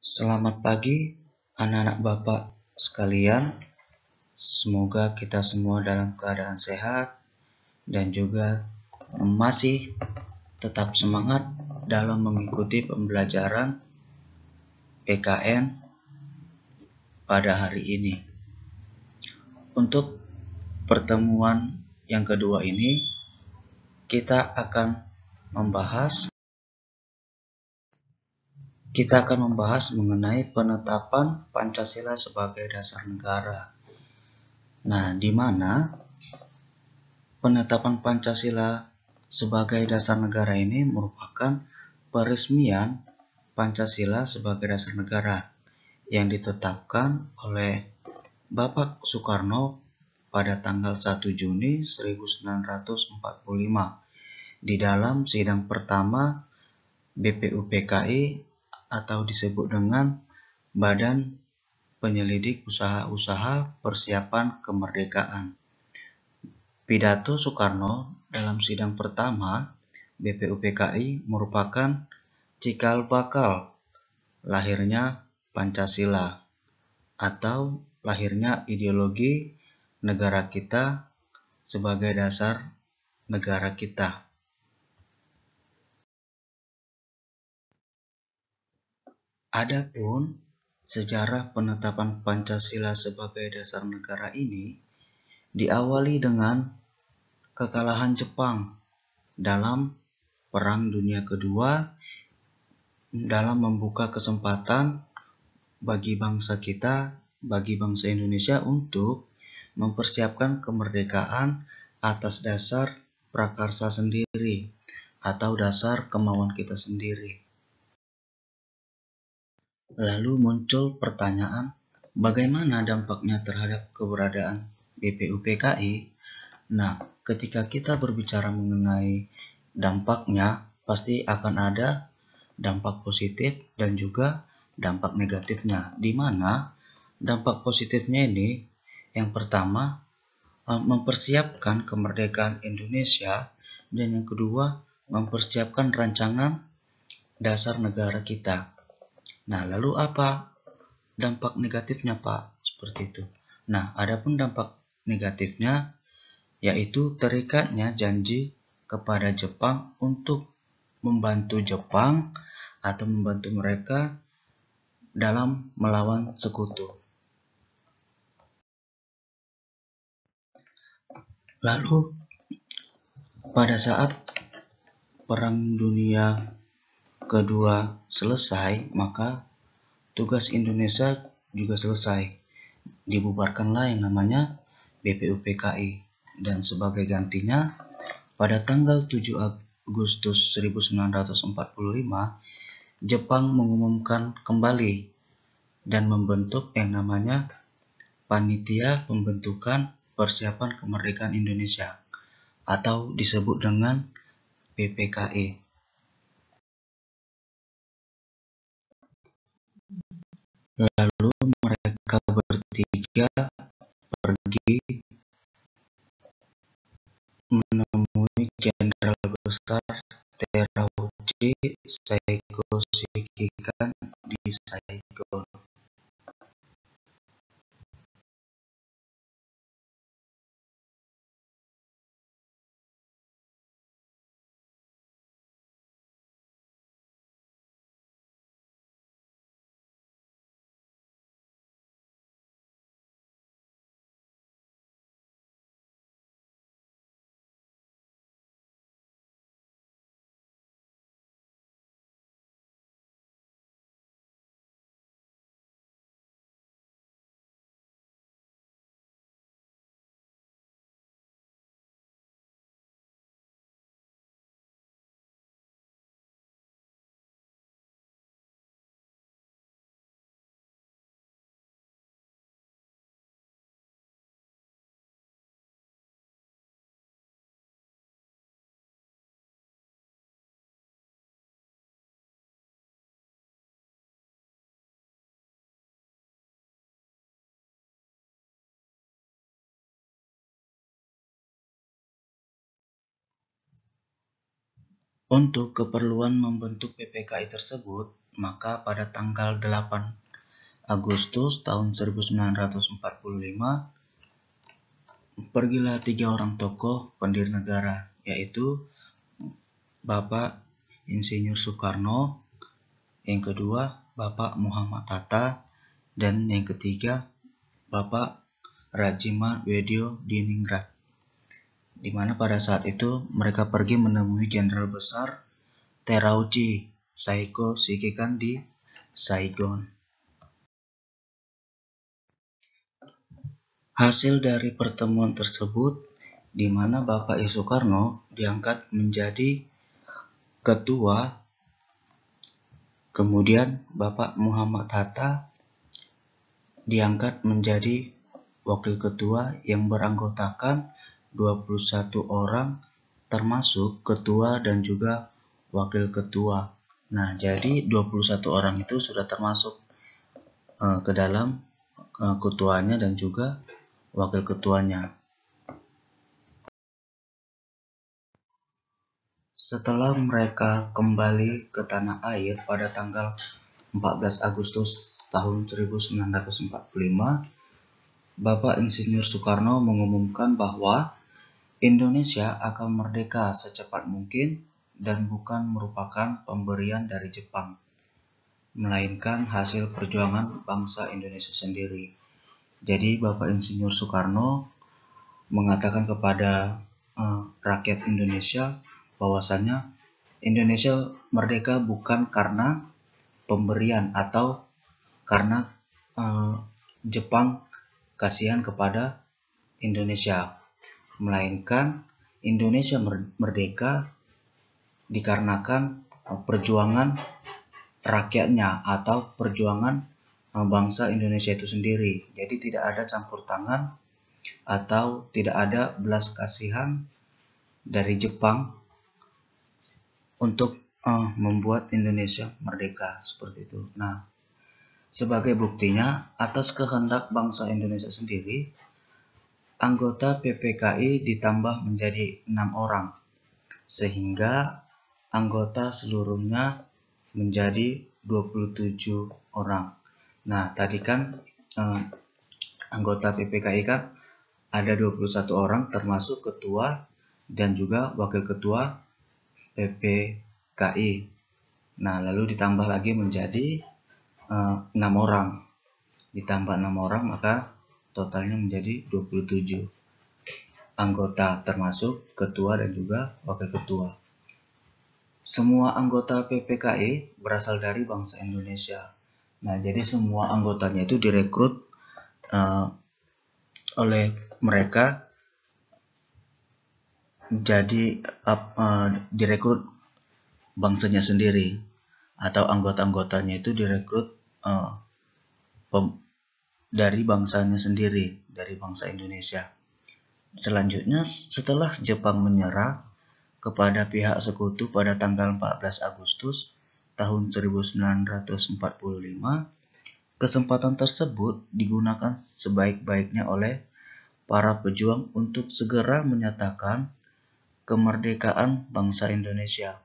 Selamat pagi anak-anak Bapak sekalian. Semoga kita semua dalam keadaan sehat dan juga masih tetap semangat dalam mengikuti pembelajaran PKN pada hari ini. Untuk pertemuan yang kedua ini, kita akan membahas mengenai penetapan Pancasila sebagai dasar negara. Nah, di mana penetapan Pancasila sebagai dasar negara ini merupakan peresmian Pancasila sebagai dasar negara yang ditetapkan oleh Bapak Soekarno pada tanggal 1 Juni 1945 di dalam sidang pertama BPUPKI atau disebut dengan Badan Penyelidik Usaha-Usaha Persiapan Kemerdekaan. Pidato Soekarno dalam sidang pertama BPUPKI merupakan cikal bakal lahirnya Pancasila atau lahirnya ideologi negara kita sebagai dasar negara kita. Adapun sejarah penetapan Pancasila sebagai dasar negara ini diawali dengan kekalahan Jepang dalam Perang Dunia Kedua dalam membuka kesempatan bagi bangsa kita, bagi bangsa Indonesia untuk mempersiapkan kemerdekaan atas dasar prakarsa sendiri atau dasar kemauan kita sendiri. Lalu muncul pertanyaan, bagaimana dampaknya terhadap keberadaan BPUPKI? Nah, ketika kita berbicara mengenai dampaknya, pasti akan ada dampak positif dan juga dampak negatifnya. Di mana dampak positifnya ini, yang pertama, mempersiapkan kemerdekaan Indonesia, dan yang kedua, mempersiapkan rancangan dasar negara kita. Nah, lalu apa dampak negatifnya, Pak? Seperti itu. Nah, adapun dampak negatifnya yaitu terikatnya janji kepada Jepang untuk membantu Jepang atau membantu mereka dalam melawan sekutu. Lalu pada saat Perang Dunia Kedua selesai, maka tugas Indonesia juga selesai. Dibubarkanlah yang namanya BPUPKI. Dan sebagai gantinya, pada tanggal 7 Agustus 1945, Jepang mengumumkan kembali dan membentuk yang namanya Panitia Pembentukan Persiapan Kemerdekaan Indonesia atau disebut dengan PPKI. Lalu mereka bertiga pergi menemui Jenderal Besar Terauchi Saigo Shikikan di Saigon. Untuk keperluan membentuk PPKI tersebut, maka pada tanggal 8 Agustus tahun 1945, pergilah 3 orang tokoh pendiri negara, yaitu Bapak Insinyur Soekarno, yang kedua Bapak Muhammad Hatta, dan yang ketiga Bapak Rajima Wedyo Diningrat, di mana pada saat itu mereka pergi menemui Jenderal Besar Terauchi Saiko Shikikan di Saigon. Hasil dari pertemuan tersebut, di mana Bapak Soekarno diangkat menjadi ketua, kemudian Bapak Muhammad Hatta diangkat menjadi wakil ketua yang beranggotakan 21 orang, termasuk ketua dan juga wakil ketua. Nah, jadi 21 orang itu sudah termasuk ke dalam ketuanya dan juga wakil ketuanya. Setelah mereka kembali ke tanah air pada tanggal 14 Agustus tahun 1945, Bapak Insinyur Soekarno mengumumkan bahwa Indonesia akan merdeka secepat mungkin dan bukan merupakan pemberian dari Jepang, melainkan hasil perjuangan bangsa Indonesia sendiri. Jadi Bapak Insinyur Soekarno mengatakan kepada rakyat Indonesia bahwasanya Indonesia merdeka bukan karena pemberian atau karena Jepang kasihan kepada Indonesia, melainkan Indonesia merdeka dikarenakan perjuangan rakyatnya atau perjuangan bangsa Indonesia itu sendiri. Jadi tidak ada campur tangan atau tidak ada belas kasihan dari Jepang untuk membuat Indonesia merdeka seperti itu. Nah, sebagai buktinya, atas kehendak bangsa Indonesia sendiri, anggota PPKI ditambah menjadi 6 orang, sehingga anggota seluruhnya menjadi 27 orang. Nah, tadi kan anggota PPKI kan ada 21 orang, termasuk ketua dan juga wakil ketua PPKI. Nah, lalu ditambah lagi menjadi 6 orang. Ditambah 6 orang, maka totalnya menjadi 27 anggota, termasuk ketua dan juga wakil ketua. Semua anggota PPKI berasal dari bangsa Indonesia. Nah, jadi semua anggotanya itu direkrut oleh mereka, jadi direkrut bangsanya sendiri, atau anggota-anggotanya itu direkrut dari bangsanya sendiri, dari bangsa Indonesia. Selanjutnya, setelah Jepang menyerah kepada pihak sekutu pada tanggal 14 Agustus tahun 1945, kesempatan tersebut digunakan sebaik-baiknya oleh para pejuang untuk segera menyatakan kemerdekaan bangsa Indonesia.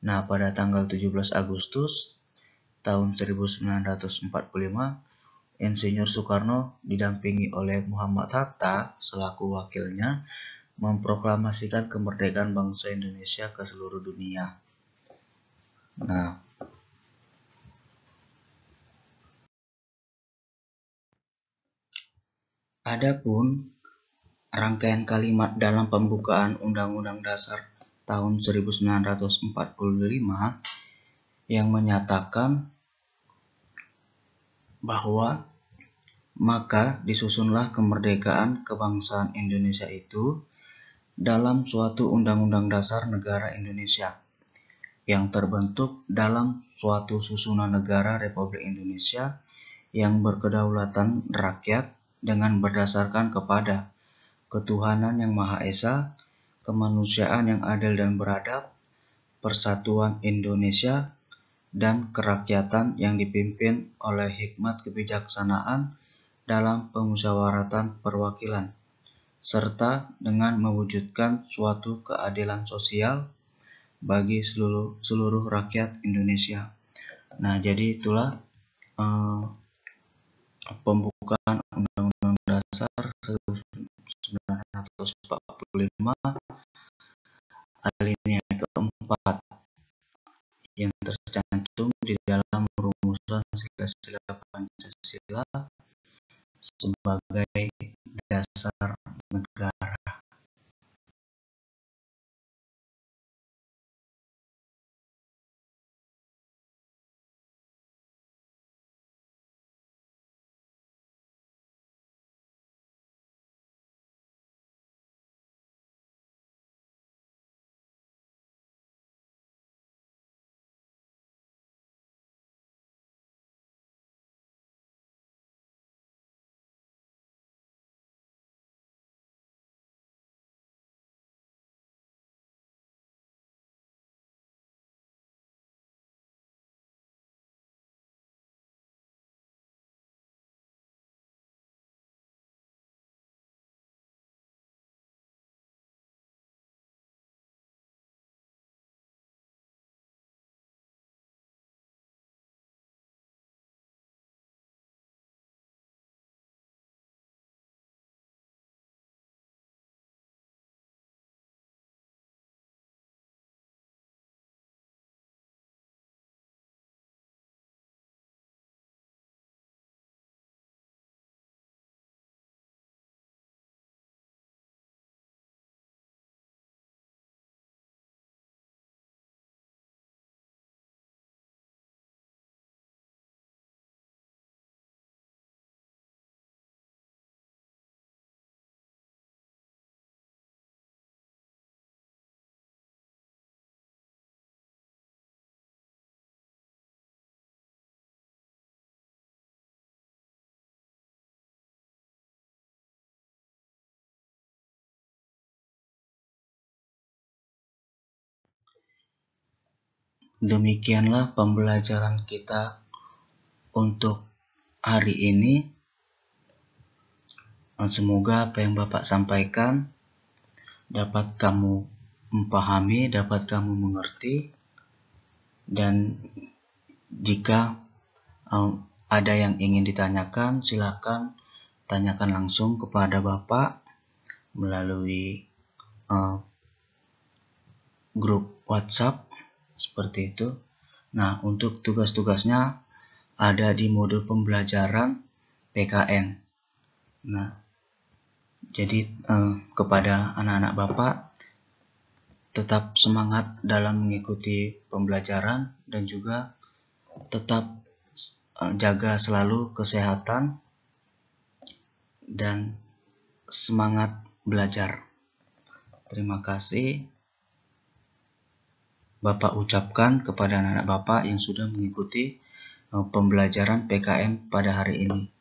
Nah, pada tanggal 17 Agustus tahun 1945, Insinyur Soekarno didampingi oleh Muhammad Hatta selaku wakilnya memproklamasikan kemerdekaan bangsa Indonesia ke seluruh dunia. Nah, adapun rangkaian kalimat dalam pembukaan Undang-Undang Dasar tahun 1945 yang menyatakan bahwa maka disusunlah kemerdekaan kebangsaan Indonesia itu dalam suatu Undang-Undang Dasar Negara Indonesia yang terbentuk dalam suatu susunan negara Republik Indonesia yang berkedaulatan rakyat dengan berdasarkan kepada ketuhanan yang Maha Esa, kemanusiaan yang adil dan beradab, persatuan Indonesia, dan kerakyatan yang dipimpin oleh hikmat kebijaksanaan dalam pemusyawaratan perwakilan, serta dengan mewujudkan suatu keadilan sosial bagi seluruh rakyat Indonesia. Nah, jadi itulah pembukaan Undang-Undang Dasar 1945 alinea keempat yang tercantum di dalam rumusan sila-sila Pancasila sebagai dasar negara. Demikianlah pembelajaran kita untuk hari ini. Semoga apa yang Bapak sampaikan dapat kamu memahami, dapat kamu mengerti, dan jika ada yang ingin ditanyakan, silakan tanyakan langsung kepada Bapak melalui grup WhatsApp seperti itu. Nah, untuk tugas-tugasnya ada di modul pembelajaran PKN. Nah, jadi kepada anak-anak Bapak, tetap semangat dalam mengikuti pembelajaran dan juga tetap jaga selalu kesehatan dan semangat belajar. Terima kasih Bapak ucapkan kepada anak-anak Bapak yang sudah mengikuti pembelajaran PKN pada hari ini.